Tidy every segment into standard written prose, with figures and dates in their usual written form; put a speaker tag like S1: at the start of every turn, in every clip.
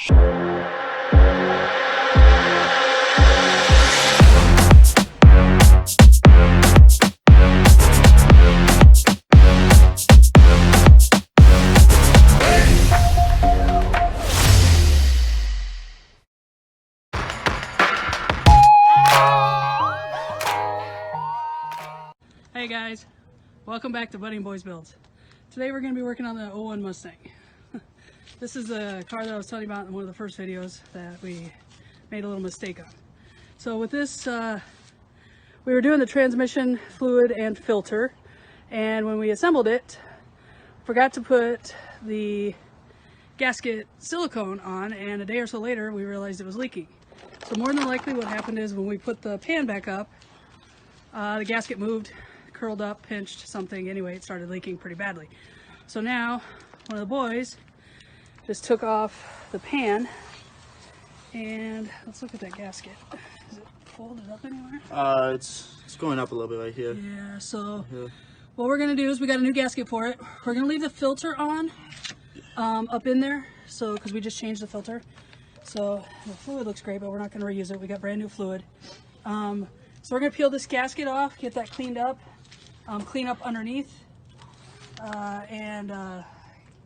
S1: Hey guys, welcome back to Buddy and Boys Builds. Today we're going to be working on the 01 Mustang. This is a car that I was telling you about in one of the first videos that we made a little mistake on. So with this, we were doing the transmission fluid and filter, and when we assembled it, forgot to put the gasket silicone on, and a day or so later we realized it was leaking. So more than likely what happened is when we put the pan back up, the gasket moved, curled up, pinched something. Anyway, it started leaking pretty badly. So now one of the boys just took off the pan, and let's look at that gasket. Is it folded up anywhere?
S2: It's going up a little bit right here.
S1: Yeah, so what we're gonna do is we got a new gasket for it. We're gonna leave the filter on up in there, so because we just changed the filter. So the fluid looks great, but we're not gonna reuse it. We got brand new fluid. So we're gonna peel this gasket off, get that cleaned up, clean up underneath,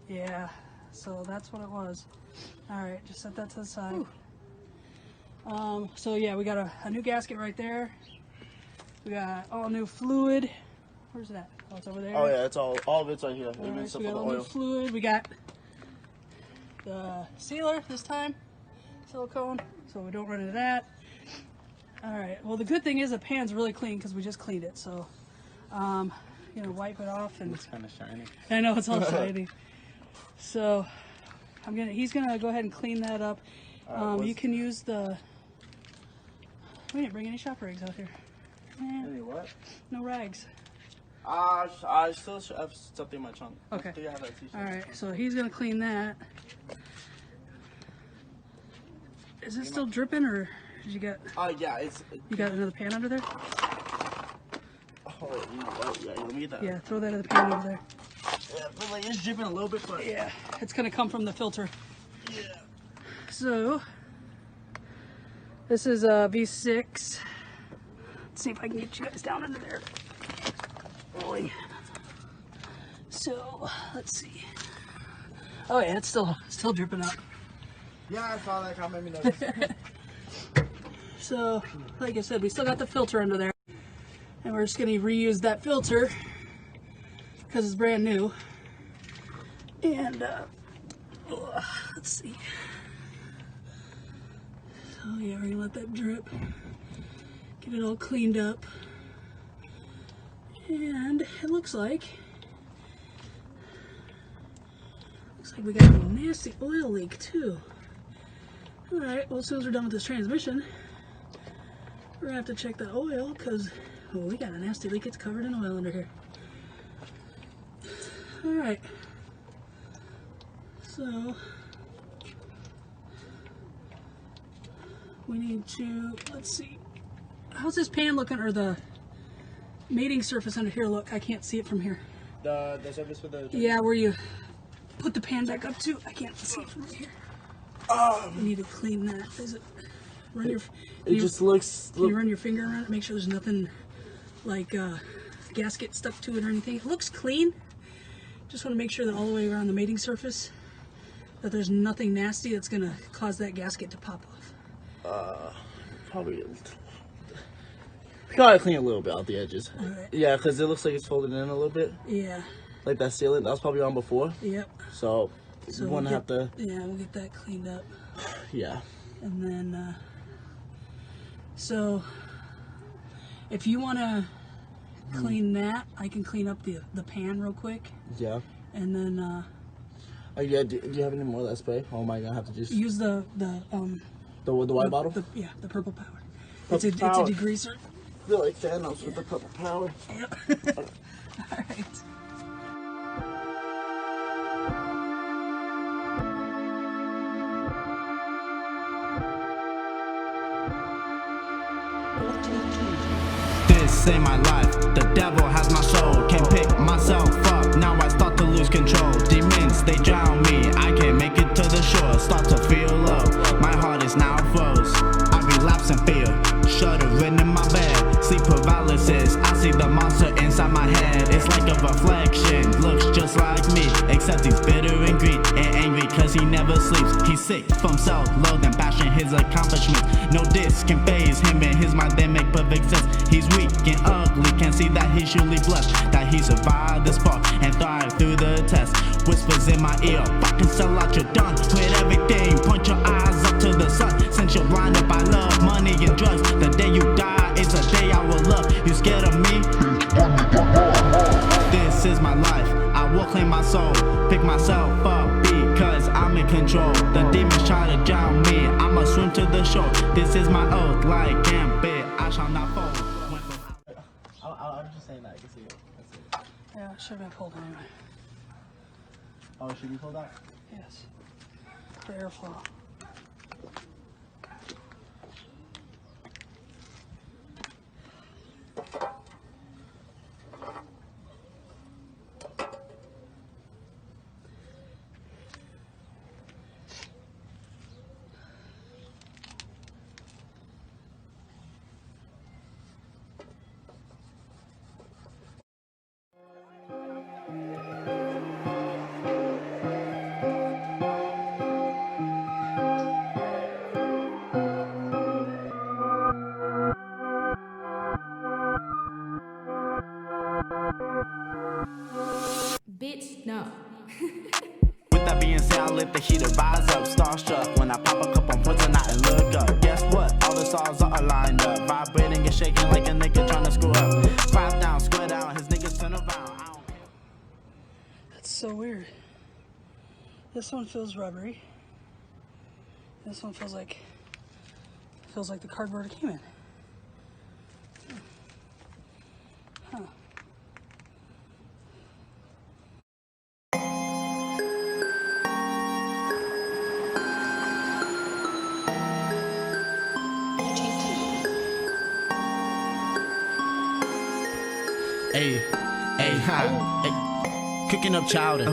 S1: yeah, so that's what it was. All right, just set that to the side. So yeah, we got a new gasket right there. We got all new fluid. Where's that? Oh, it's over there.
S2: Oh yeah, it's all of it's right here.
S1: All right, so we
S2: for
S1: got
S2: the
S1: all new
S2: oil.
S1: fluid. We got the sealer this time, silicone, so we don't run into that. All right, well the good thing is the pan's really clean because we just cleaned it, so you know, wipe it off, and
S2: It's kind of shiny.
S1: I know it's all shiny. So he's gonna go ahead and clean that up. You can use the, we didn't bring any shop rags out here.
S2: Any what?
S1: No rags.
S2: I still have something in my trunk.
S1: Okay.
S2: Do you have that t-shirt?
S1: All right, so he's gonna clean that. Is it still dripping, or did you get?
S2: Yeah,
S1: You got another pan under there?
S2: Oh, you know what? Yeah, let me get that.
S1: Yeah, throw that in the pan over there.
S2: Yeah, but like it's dripping a little bit, but
S1: Yeah, it's gonna come from the filter.
S2: yeah.
S1: So this is a V6. Let's see if I can get you guys down under there. Boy. So let's see. Oh yeah, it's still dripping up.
S2: Yeah, I saw that comment. Made me notice.
S1: So like I said, we still got the filter under there, and we're just gonna reuse that filter because it's brand new. And let's see. So yeah, we're gonna let that drip, get it all cleaned up, and it looks like we got a nasty oil leak too. All right, well as soon as we're done with this transmission, we're gonna have to check the oil because we got a nasty leak. It's covered in oil under here. All right, so we need to, let's see, how's this pan looking, or the mating surface under here look? I can't see it from here.
S2: The surface for the.
S1: Yeah, where you put the pan back up to. I can't see it from right here. We need to clean that. Is it? Run your.
S2: It just looks.
S1: Can you run your finger around it? Make sure there's nothing like gasket stuck to it or anything. It looks clean. Just want to make sure that all the way around the mating surface that there's nothing nasty that's gonna cause that gasket to pop off.
S2: Probably. Gotta clean a little bit out the edges.
S1: Right.
S2: Yeah, because it looks like it's folded in a little bit.
S1: Yeah.
S2: Like that sealant that was probably on before.
S1: Yep.
S2: So you want to have to.
S1: Yeah, we'll get that cleaned up.
S2: Yeah.
S1: And then, so if you want to clean that, I can clean up the pan real quick.
S2: Yeah.
S1: And then,
S2: Yeah. Do you have any more of that spray? Oh my God, I have to just
S1: use the
S2: white bottle.
S1: Yeah, the purple power.
S2: Purple
S1: It's a
S2: power.
S1: degreaser.
S2: I feel like Thanos with the purple power.
S1: Yep. All right.
S3: This ain't my life, the devil has my soul. Can't pick myself up, now I start to lose control. Demons, they drown me, I can't make it to the shore. Start to feel he never sleeps. He's sick from self-loathing, bashing his accomplishments. No diss can phase him in his mind, they make perfect sense. He's weak and ugly, can't see that he's surely blessed, that he survived this far and thrived through the test. Whispers in my ear, fucking sell out, you're done with everything. Point your eyes up to the sun, since you're blinded by love, money and drugs. The day you die is a day I will love. You scared of me? This is my life, I will claim my soul, pick myself up because I'm in control. The demons try to drown me, I'ma swim to the shore. This is my oath, like Gambit, I shall not fall.
S2: I'm just saying that, I can see it. That's it.
S1: Yeah, it should have been pulled anyway.
S2: Oh, it should be pulled out?
S1: Yes. For airflow.
S4: Bitch, no.
S3: With that being said, I let the heater rise up, starstruck when I pop a cup on foot tonight and look up. Guess what? All the stars are aligned up, vibrating and shaking like a nigga trying to screw up. Clap down, square down, his niggas turn around. I don't care.
S1: That's so weird. This one feels rubbery. This one feels like the cardboard it came in. Huh.
S3: Hey, hey, hey. Cooking up chowder.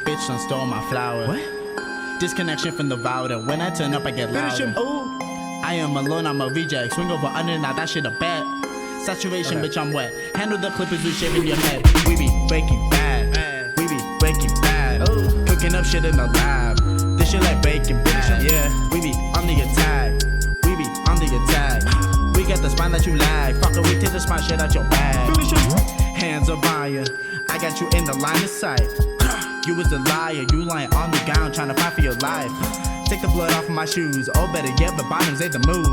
S3: Bitch done stole my flower. What? Disconnection from the router. When I turn up, I get louder. I am alone, I'm a reject. Swing over under, now that shit a bet. Saturation, bitch, I'm wet. Handle the clippers, we shaving your head. We be breaking bad. We be breaking bad. Cooking up shit in the lab. This shit like bacon bad. Yeah, we be on the attack. We be on the attack. We got the spine that you lag. Fucker, we take the spine shit out your bag. Hands are fire. I got you in the line of sight. You was a liar. You lying on the ground trying to fight for your life. Take the blood off of my shoes. Oh, better yet, the bottoms ain't the move.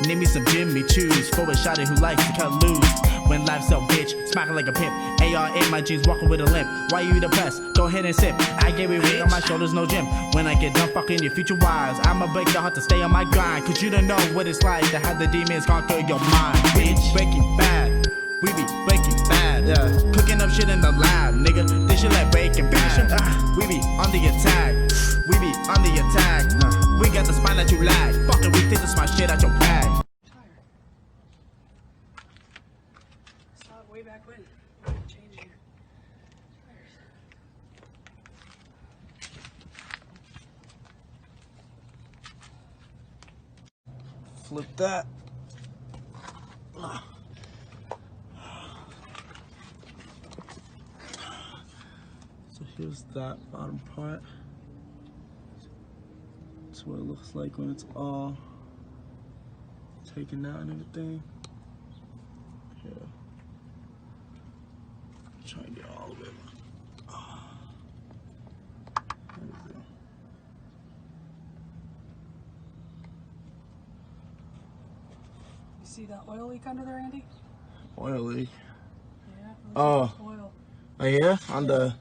S3: Need me some Jimmy Choos for a shawty who likes to cut loose. When life's so bitch, smacking like a pimp. AR in my jeans, walking with a limp. Why you depressed? Go ahead and sip. I get it weight on my shoulders, no gym. When I get done fucking your future wives, I'ma break your heart to stay on my grind. Cause you don't know what it's like to have the demons conquer your mind. Bitch, breaking bad. We be breaking bad, yeah. Cooking up shit in the lab, nigga. This shit like bacon bad. We be on the attack. We be on the attack. We got the spine that you lack. Fuck it, we take the smart shit out your bag.
S1: Saw it way back when. Change your tires.
S2: Flip that. So here's that bottom part. That's what it looks like when it's all taken out and everything. Here. Try and get all of it. There we go.
S1: You see that oil leak under there, Andy?
S2: Oil leak.
S1: Yeah.
S2: Oh.
S1: Oil.
S2: Oh yeah? On the...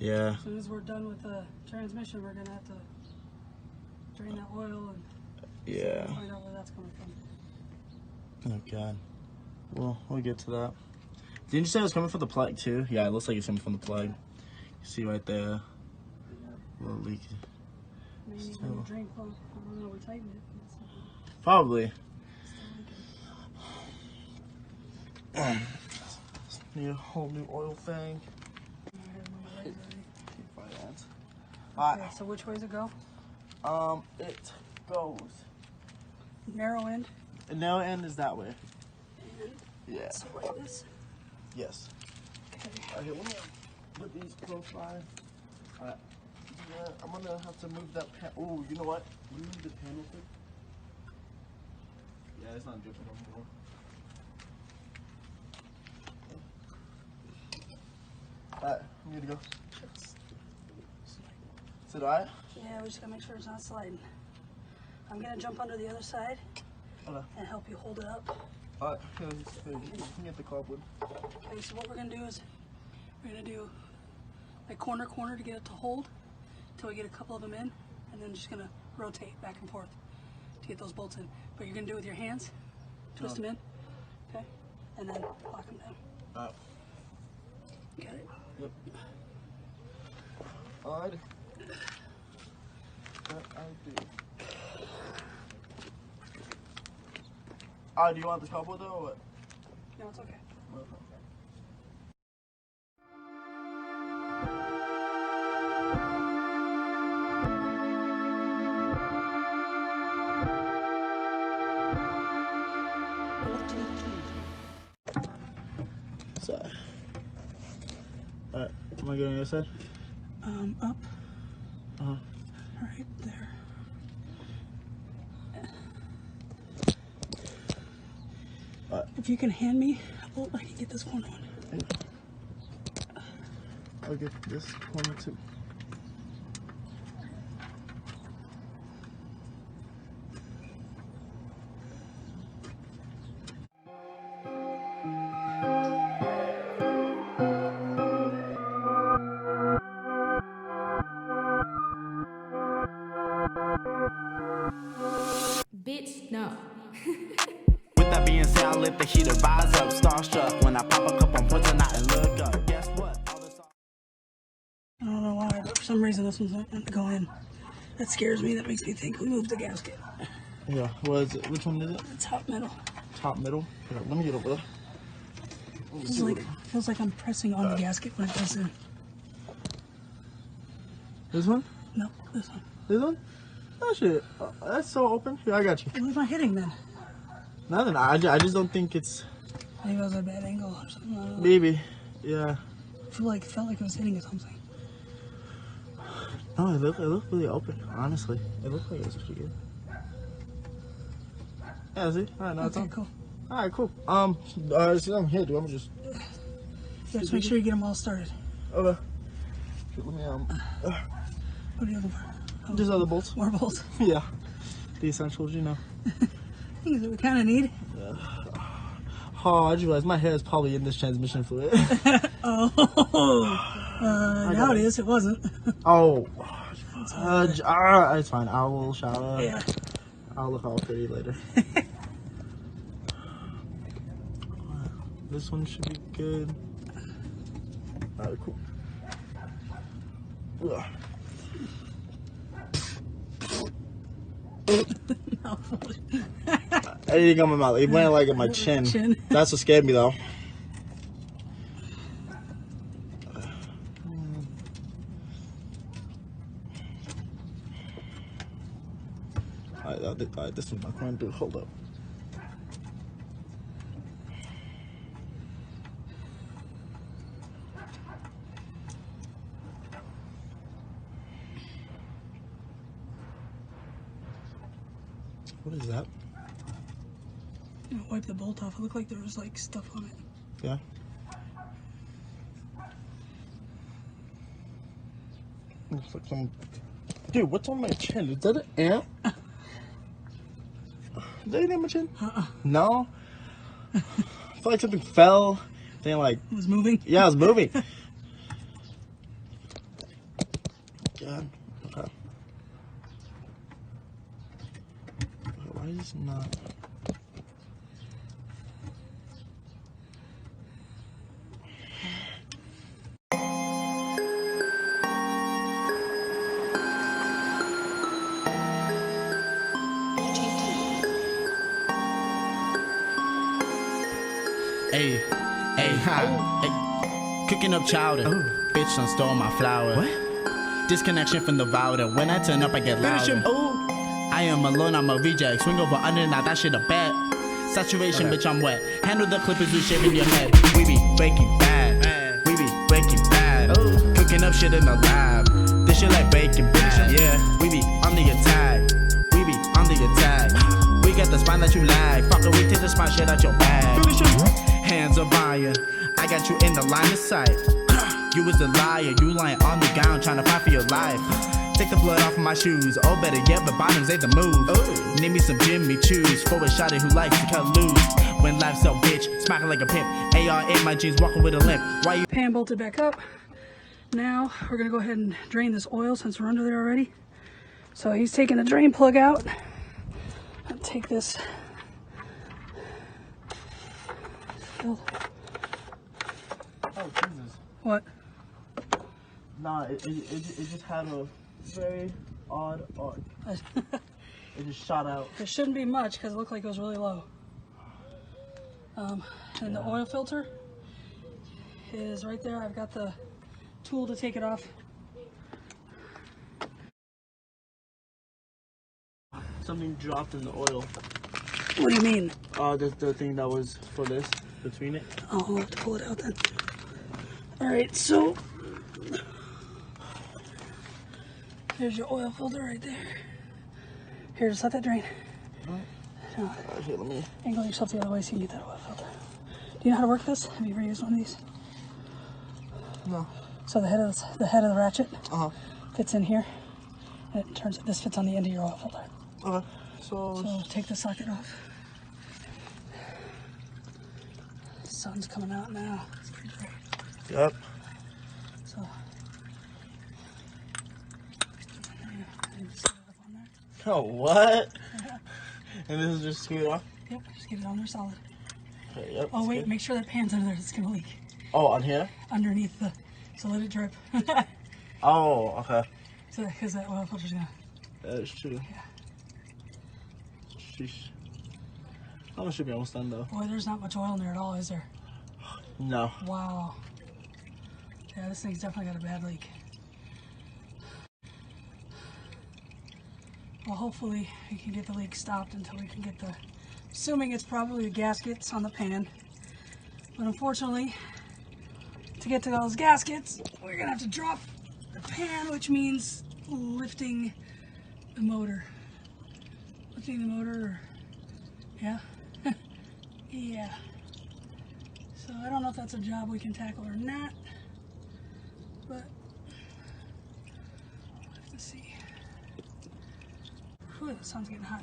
S2: Yeah.
S1: As soon as we're done with the transmission, we're gonna have to drain that oil and
S2: Yeah.
S1: find out where that's coming from.
S2: Oh god. Well, we'll get to that. Didn't you say it was coming from the plug too? Yeah, it looks like it's coming from the plug. You see right there. A little leak.
S1: Maybe when the drain plug, I don't know, we tightened it.
S2: Probably.
S1: Still leaking.
S2: Need a whole new oil thing.
S1: Okay, so which way does it go?
S2: It goes.
S1: Narrow end?
S2: The narrow end is that way. Yeah.
S1: So like this?
S2: Yes.
S1: Okay.
S2: Okay, let me put these close by. Alright. Yeah, I'm gonna have to move that pan. Oh, you know what? Let me move the pan real quick. Yeah, it's not dripping anymore. Alright, I'm good to go. Is it alright?
S1: Yeah, we just gotta make sure it's not sliding. I'm gonna jump under the other side and help you hold it up.
S2: Alright, here, you can get the cardboard.
S1: Okay, so what we're gonna do is we're gonna do like corner to get it to hold until we get a couple of them in, and then just gonna rotate back and forth to get those bolts in. But you're gonna do it with your hands, twist them in, okay, and then lock them down.
S2: Alright.
S1: Got it?
S2: Yep. Alright. That I do. Alright, do you want this cardboard though or what?
S1: No, it's okay.
S2: Side. Alright, am I going on your side?
S1: Up.
S2: Uh-huh.
S1: Right there. If you can hand me a bolt, I can get this corner one.
S2: I'll get this corner too.
S4: Bitch, no.
S3: With that being said, I let the heater rise up. Starstruck when I pop a cup, I'm pointing out and look up. Guess what?
S1: I don't know why, but for some reason this one's not meant to go in. That scares me. That makes me think we moved the gasket.
S2: Yeah, what is it? Which one is it?
S1: The top middle.
S2: Top middle? Here, let me get over there.
S1: Feels like I'm pressing on the gasket when it goes in.
S2: This one?
S1: No, this one.
S2: This one? Oh shit, that's so open. Here, I got you.
S1: What am I hitting then?
S2: Nothing, I just don't think it's...
S1: Maybe it was a bad angle or something. I don't know.
S2: Maybe, yeah.
S1: I felt like it was hitting something.
S2: No, it looked really open, honestly. It looked like it was pretty good. Yeah, see? Alright, now it's
S1: Okay,
S2: on.
S1: cool.
S2: Alright, cool. See, I'm here, dude. I'm just...
S1: Yeah, just make sure you get them all started.
S2: Okay. Let me,
S1: What are you looking for? Oh,
S2: just other bolts.
S1: more bolts.
S2: Yeah. The essentials, you know.
S1: Things that we kind of need.
S2: Oh, I just realized my hair is probably in this transmission fluid.
S1: Now it is. It wasn't.
S2: Oh. It's fine. I will shower.
S1: Yeah.
S2: I'll look all pretty later. This one should be good. Alright, cool. Ugh. I didn't come in my mouth. It went like in my chin. That's what scared me though. Alright, this one's not going to do. Hold up. What is that?
S1: Wipe the bolt off. It looked like there was like stuff on it.
S2: Yeah. Looks like some. Dude, what's on my chin? Is that an ant? Is that anything on my chin? No. I feel like something fell. Then like.
S1: It was moving.
S2: Yeah, it was moving. God. Okay. Why is this not?
S3: Hey, cooking up chowder. Bitch done stole my flower. What? Disconnection from the router. When I turn up, I get louder. I am alone, I'm a reject. Swing over under, now that shit a bet. Saturation, bitch, I'm wet. Handle the clippers with shaving your head. We be breaking bad. We be breaking bad. Cooking up shit in the lab. This shit like bacon, bitch. Yeah, we be on the attack. We be on the attack. We get the spine that you lag. Fucker, we take the spine shit out your bag. Hands are fire. I got you in the line of sight. You was a liar. You lying on the ground trying to fight for your life. Take the blood off of my shoes. Oh, better yet, the bottoms ain't the move. Name me some Jimmy Choos. For a shotty who likes to cut loose. When life's so bitch, smacking like a pimp. AR in my jeans, walking with a limp. Why you
S1: Pan bolted back up. Now we're gonna go ahead and drain this oil since we're under there already. So he's taking the drain plug out. I'll take this.
S2: Oh, Jesus.
S1: What?
S2: Nah, it just had a very odd arc. It just shot out.
S1: There shouldn't be much because it looked like it was really low. And the oil filter is right there. I've got the tool to take it off.
S2: Something dropped in the oil.
S1: What do you mean?
S2: The thing that was for this, between it.
S1: Oh, I'll have to pull it out then. Alright, so there's your oil filter right there. Here, just let that drain. No,
S2: Here, let me.
S1: angle yourself the other way so you can get that oil filter. Do you know how to work this? Have you ever used one of these?
S2: No.
S1: So the head of the ratchet
S2: Uh-huh.
S1: fits in here, and it turns. This fits on the end of your oil filter.
S2: Okay. So
S1: take the socket off. The sun's coming out now. It's pretty great.
S2: yep.
S1: So and just get it up on there.
S2: Oh, what?
S1: Yeah.
S2: And this is just screwed off?
S1: Yep, just get it on there solid.
S2: Okay, yep.
S1: Oh wait,
S2: good.
S1: make sure that pan's under there. It's gonna leak
S2: Oh, on here?
S1: underneath the. So let it drip.
S2: Oh, okay.
S1: So because that oil filter's gonna.
S2: That is true.
S1: Yeah.
S2: Sheesh. Oh, it should be almost done though.
S1: Boy, there's not much oil in there at all, is there?
S2: No.
S1: Wow. Yeah, this thing's definitely got a bad leak. Well, hopefully we can get the leak stopped until we can get the. Assuming it's probably the gaskets on the pan. But unfortunately, to get to those gaskets, we're gonna have to drop the pan, which means lifting the motor. Lifting the motor, yeah. Yeah. So I don't know if that's a job we can tackle or not, but we'll have to see. Whew, the sun's getting hot.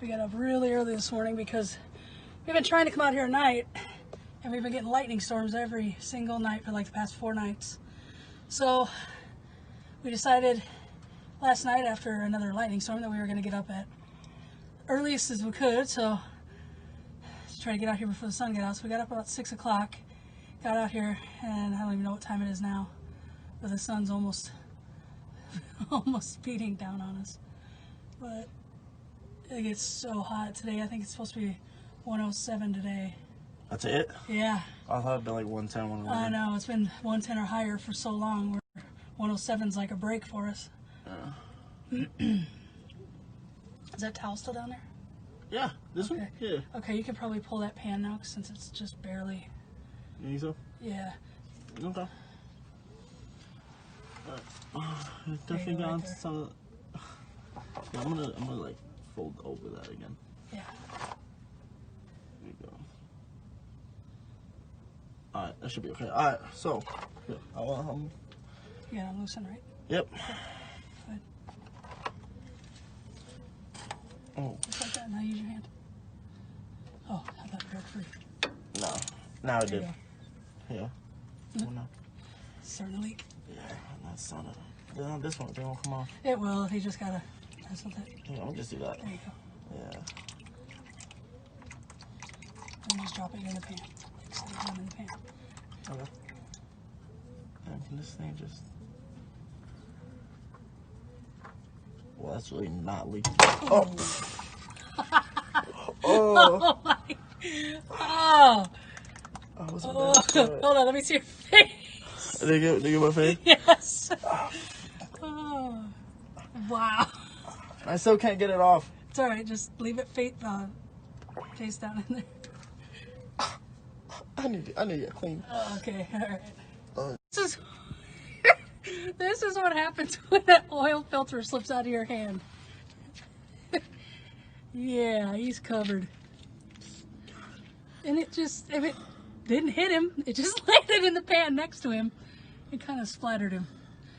S1: We got up really early this morning because we've been trying to come out here at night, and we've been getting lightning storms every single night for like the past 4 nights. So we decided last night after another lightning storm that we were going to get up at earliest as we could, so to try to get out here before the sun got out. So we got up about 6 o'clock, got out here, and I don't even know what time it is now, but the sun's almost beating down on us. But it gets so hot today. I think it's supposed to be 107 today.
S2: That's it?
S1: Yeah.
S2: I thought it'd been like 110, 111.
S1: I know, it's been 110 or higher for so long. 107's like a break for us. Is that towel still down there?
S2: Yeah, this one? Yeah.
S1: Okay, you can probably pull that pan now since it's just barely.
S2: You think so?
S1: Yeah.
S2: Okay. Definitely
S1: go
S2: got
S1: right
S2: into some of the... Yeah, I'm gonna like fold over that again.
S1: Yeah.
S2: There you go. Alright, that should be okay. Alright, so yeah,
S1: You got them loosen, right?
S2: yep.
S1: Good.
S2: Oh,
S1: Just like that. Now use your hand. Oh, I thought it broke free.
S2: no. Now it
S1: There
S2: did.
S1: you go.
S2: Yeah. Oh, no.
S1: It's starting to leak.
S2: Yeah, that's not it. This one, they won't come off.
S1: It will if you just gotta mess with it.
S2: Yeah, I'll just do that.
S1: There you go.
S2: Yeah.
S1: And just drop it in the pan. Like set it down in the pan.
S2: Okay. And can this thing just... Well, that's really not leaking. Oh! Oh!
S1: Oh my! Oh!
S2: I was
S1: Oh. Hold on, let me see your face.
S2: They get my face?
S1: Yes. Oh. Wow.
S2: I still can't get it off.
S1: It's alright, just leave it face down in there.
S2: I need to get clean.
S1: Oh, okay, alright.
S2: Uh.
S1: This is This is what happens when that oil filter slips out of your hand. Yeah, he's covered. And it just, if it didn't hit him, it just landed in the pan next to him. It kind of splattered him.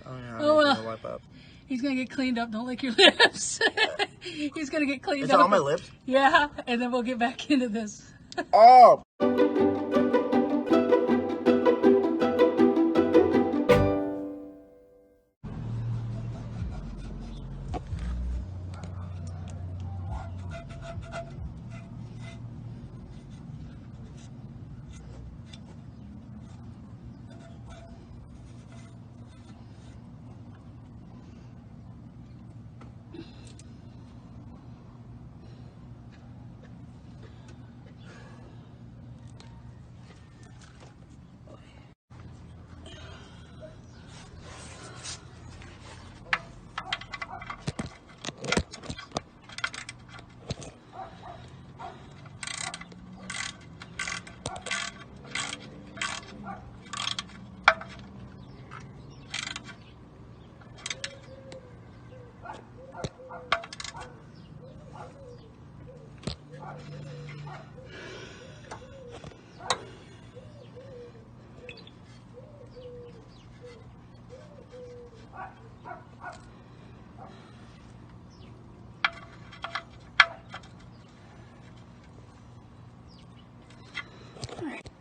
S2: Oh yeah,
S1: Oh well.
S2: gonna wipe up.
S1: He's gonna get cleaned up. Don't lick your lips. He's gonna get cleaned
S2: Is
S1: up.
S2: it on my lips?
S1: Yeah, and then we'll get back into this.
S2: Oh!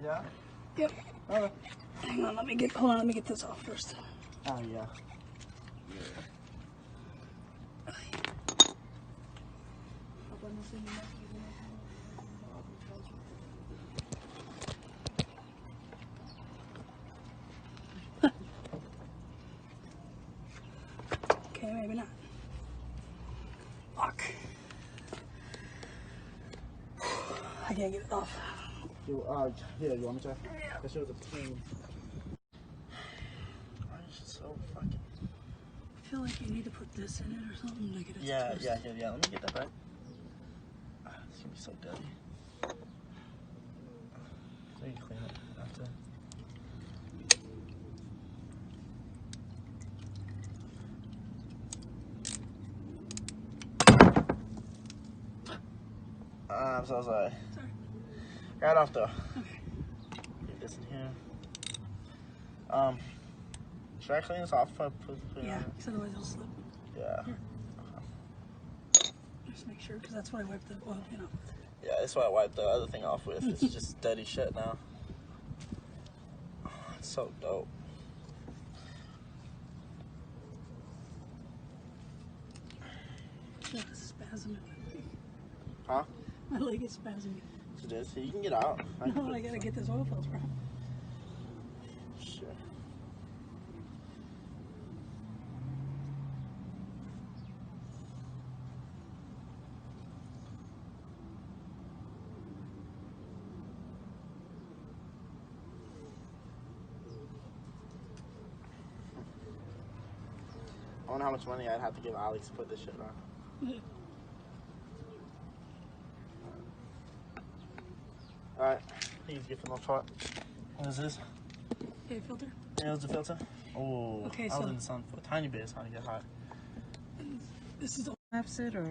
S2: Yeah?
S1: Yep.
S2: Okay.
S1: Hang on, hold on, let me get this off first.
S2: Oh yeah.
S1: Okay, maybe not. Fuck. I can't get it off.
S2: Here, you want me to?
S1: Yeah.
S2: That shit was a pain. It's so fucking.
S1: I feel like you need to put this in it or something to get it.
S2: Yeah. Let me get that back. It's gonna be so dirty. So you can clean it after. I'm so sorry.
S1: Sorry.
S2: Right off though.
S1: Okay.
S2: Get this in here. Should I clean this off if I put it
S1: Yeah,
S2: on?
S1: because otherwise it'll slip.
S2: Yeah.
S1: Here. Just make sure, because that's what I wiped the oil pan off with.
S2: Yeah, that's what I wiped the other thing off with. It's just dirty shit now. Oh, it's so dope.
S1: Yeah, this is spasming.
S2: Huh?
S1: My leg is spasming.
S2: It is. You can get out.
S1: No, I gotta get this oil filter out.
S2: Sure. I wonder how much money I'd have to give Alex to put this shit on. Alright, please get from the part. What is this?
S1: Okay, filter.
S2: Yeah, it's the filter. Oh,
S1: Okay,
S2: I was
S1: so-
S2: in the sun for a tiny bit. It's trying to get hot.
S1: This is the
S4: Laps it or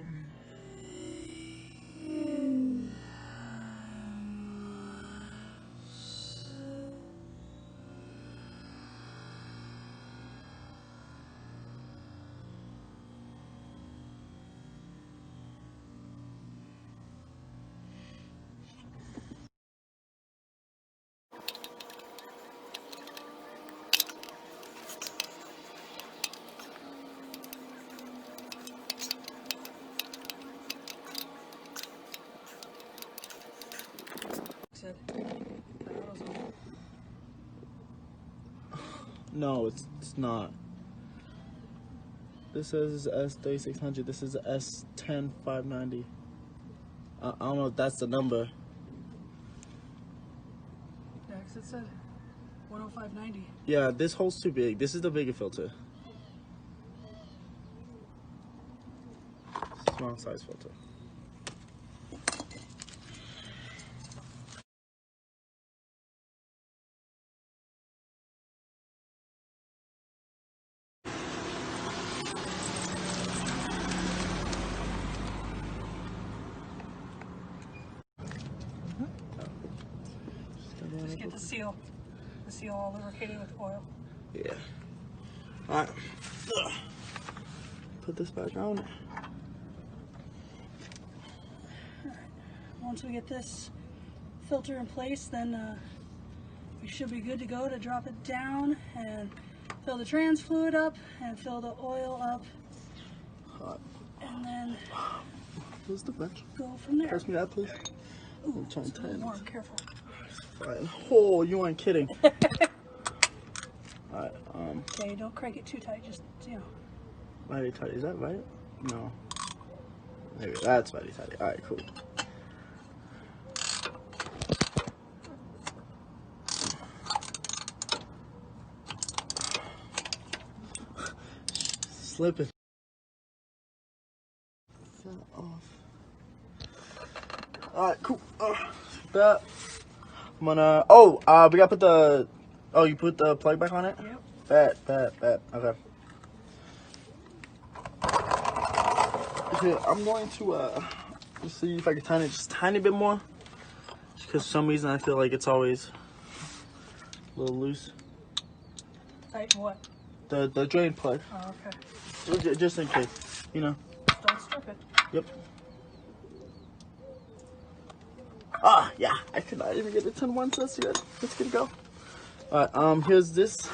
S1: said.
S2: No, it's not. This says S3600. This is S10590. I don't know if that's the number.
S1: Yeah, because it said 105.90.
S2: Yeah, this hole's too big. This is the bigger filter. Small size filter.
S1: seal all lubricated with oil.
S2: Yeah. Alright. Put this back on.
S1: Once we get this filter in place, then we should be good to go to drop it down and fill the trans fluid up and fill the oil up. And then
S2: where's the bench?
S1: go from there.
S2: Pass me that, please.
S1: Ooh,
S2: I'm trying to tighten
S1: more
S2: this.
S1: careful.
S2: Fine. Oh, you aren't kidding. Alright,
S1: Okay, don't crank it too tight, just, you know.
S2: mighty tight, is that right? No. Maybe that's mighty tight. Alright, cool. Slipping. Off. Alright, cool. That. I'm gonna. Oh, we gotta put the. Oh, you put the plug back on it?
S1: Yep.
S2: Bet. Okay. Okay, I'm going to see if I can tighten it just a tiny bit more. Just because for some reason I feel like it's always a little loose.
S1: Tighten what?
S2: The drain plug.
S1: Oh, okay.
S2: Just in case, you know.
S1: Don't strip it.
S2: Yep. Ah, yeah. I could not even get it 10-1, so that's good. Let's get it go. Alright, here's this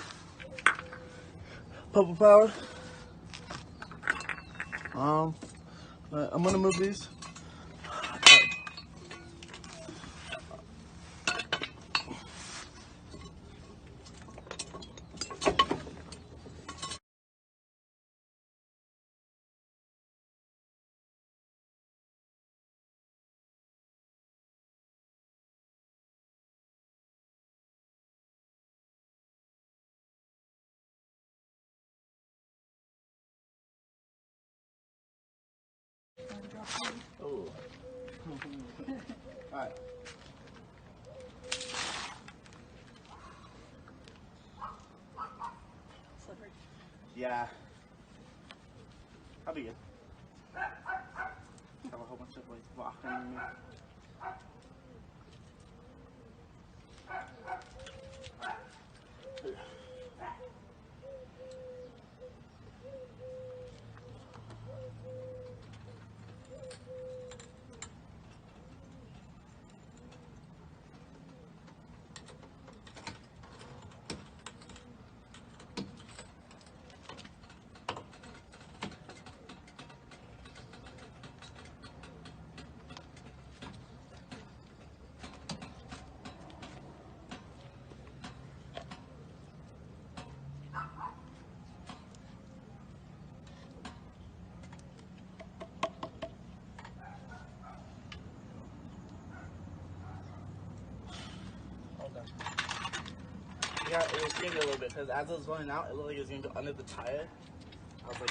S2: purple power. I'm gonna move these. Oh. Alright.
S1: Slippery.
S2: Yeah. I'll be good. Have a whole bunch of like rock on me. Yeah, it was skinny a little bit because as it was going out, it looked like it was going to go under the tire. I was like,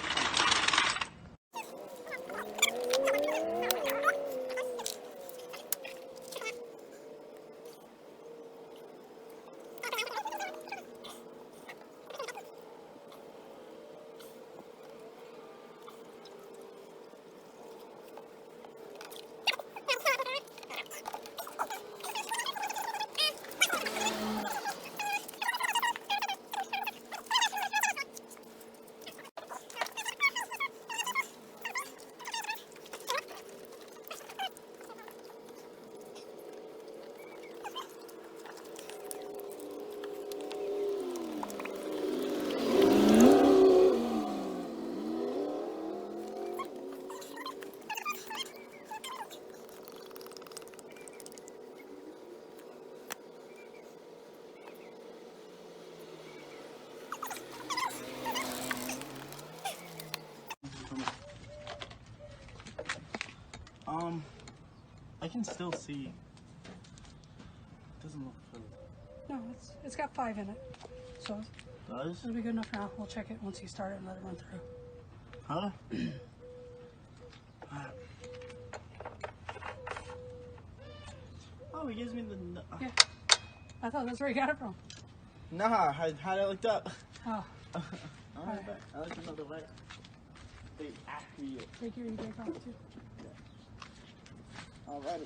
S2: I can still see. It doesn't look full.
S1: No, it's got 5 in it. So
S2: Does?
S1: it'll be good enough now. We'll check it once you start it and let it run through.
S2: Huh? Oh, he gives me the.
S1: Yeah. I thought that's where you got it from.
S2: Nah, I had it looked up.
S1: Oh.
S2: Alright, I like another way. They accurate.
S1: Take your e-brake off too.
S2: Alrighty.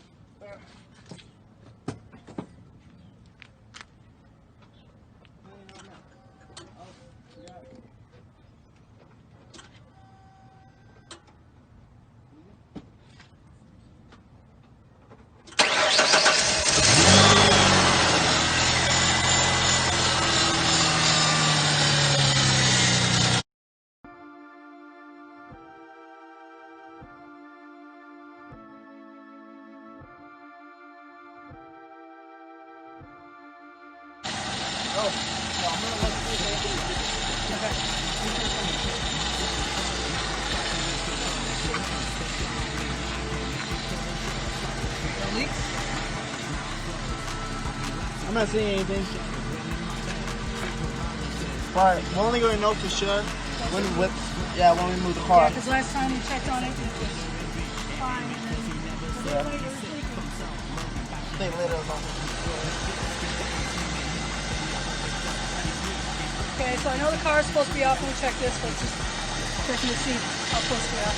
S2: I'm not seeing anything. But we're only going to know for sure when we move the car.
S1: Yeah, because last time we checked on it, it was fine. And then
S2: They lit us on.
S1: okay, so I know the car is supposed to be off when we check this, but just checking to see how close we are.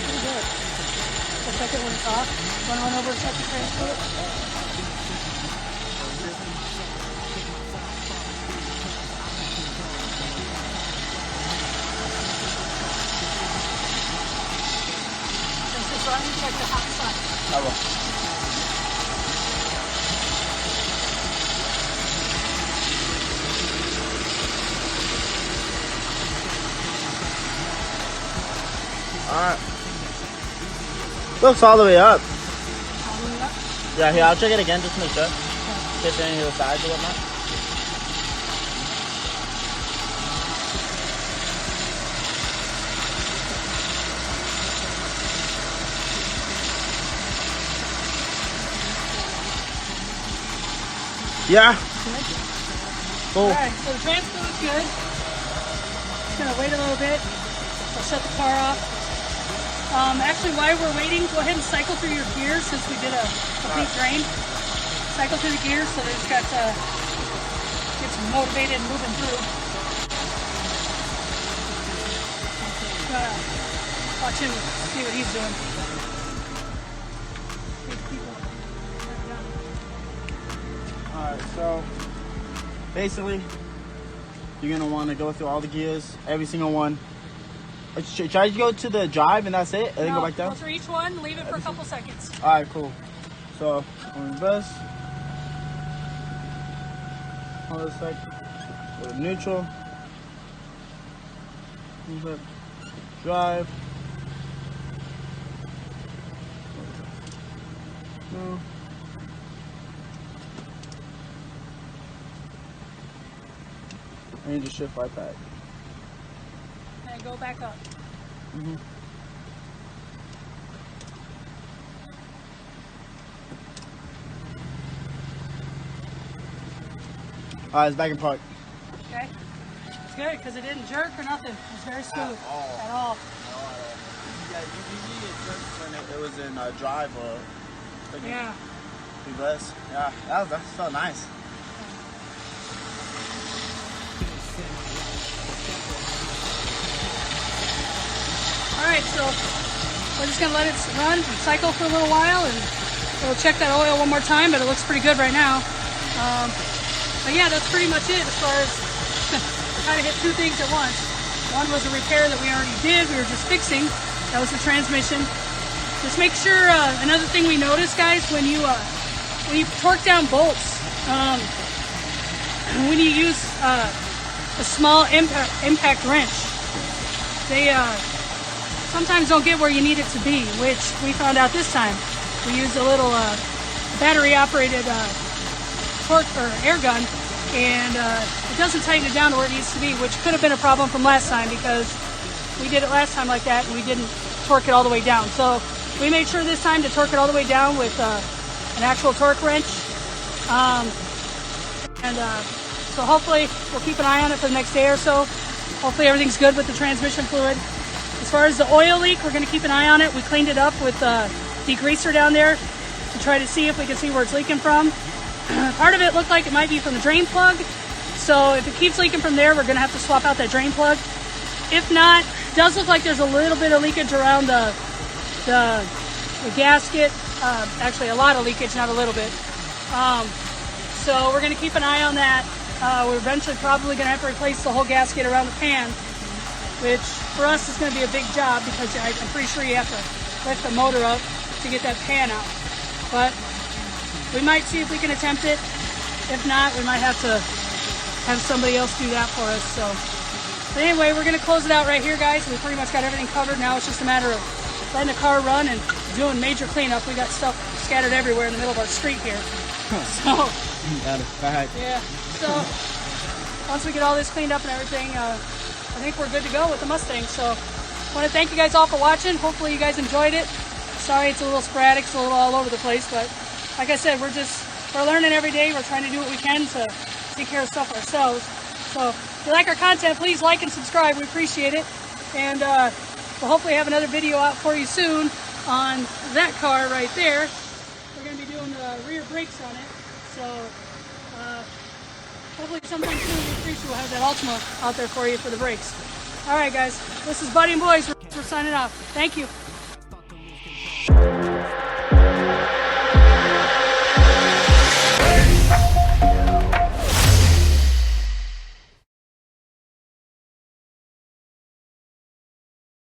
S1: Pretty good. I'll check it when it's off. Want to run over and check the transfer? Check the hot side.
S2: I will. Alright. Looks all the way up.
S1: All the way up?
S2: Yeah, here, I'll check it again just to make sure. Get any of the sides or whatnot. Yeah.
S1: Good.
S2: Cool.
S1: Alright, so the transfer is good. Just gonna wait a little bit. I'll shut the car off. Actually, while we're waiting, go ahead and cycle through your gears since we did a complete drain. Cycle through the gears so they just got get some motivated and moving through. Watch him see what he's doing.
S2: Alright, so basically you're gonna want to go through all the gears, every single one. Try to go to the drive and that's it, and then go back down?
S1: Go through each one, leave it for a couple seconds.
S2: Alright, cool. So, on reverse. Hold a sec. Go to neutral. Drive. No. And you just shift right back.
S1: And go back up.
S2: Mm-hmm. Alright, it's back in park.
S1: Okay. It's good because it didn't jerk or nothing. It's very smooth. At all.
S2: Yeah, usually it jerks when it was in drive or
S1: yeah.
S2: reverse. Yeah, that's so nice.
S1: Alright, so we're just going to let it run and cycle for a little while, and we'll check that oil one more time, but it looks pretty good right now. But yeah, that's pretty much it as far as trying to hit two things at once. One was a repair that we already did, we were just fixing. That was the transmission. Just make sure, another thing we noticed, guys, when you torque down bolts, when you use a small impact wrench, they sometimes don't get where you need it to be, which we found out this time. We used a little battery-operated torque or air gun, and it doesn't tighten it down to where it needs to be, which could have been a problem from last time because we did it last time like that and we didn't torque it all the way down. So we made sure this time to torque it all the way down with an actual torque wrench. So hopefully we'll keep an eye on it for the next day or so. Hopefully everything's good with the transmission fluid. As far as the oil leak, we're going to keep an eye on it. We cleaned it up with degreaser down there to try to see if we can see where it's leaking from. Part of it looked like it might be from the drain plug. So if it keeps leaking from there, we're going to have to swap out that drain plug. If not, it does look like there's a little bit of leakage around the gasket. Actually, a lot of leakage, not a little bit. So we're going to keep an eye on that. We're eventually probably going to have to replace the whole gasket around the pan, which for us is going to be a big job because I'm pretty sure you have to lift the motor up to get that pan out. But we might see if we can attempt it. If not, we might have to have somebody else do that for us. So, but anyway, we're going to close it out right here, guys. We pretty much got everything covered. Now it's just a matter of letting the car run and doing major cleanup. We got stuff scattered everywhere in the middle of our street here. So, yeah. So, once we get all this cleaned up and everything, I think we're good to go with the Mustang. So, I want to thank you guys all for watching. Hopefully you guys enjoyed it. Sorry it's a little sporadic, it's a little all over the place, but like I said, we're learning every day. We're trying to do what we can to take care of stuff ourselves. So if you like our content, please like and subscribe. We appreciate it. And we'll hopefully have another video out for you soon on that car right there. We're going to be doing the rear brakes on it. So hopefully sometime soon, we're pretty sure we'll have that Ultima out there for you for the brakes. All right, guys. This is Buddy and Boys. We're signing off. Thank you.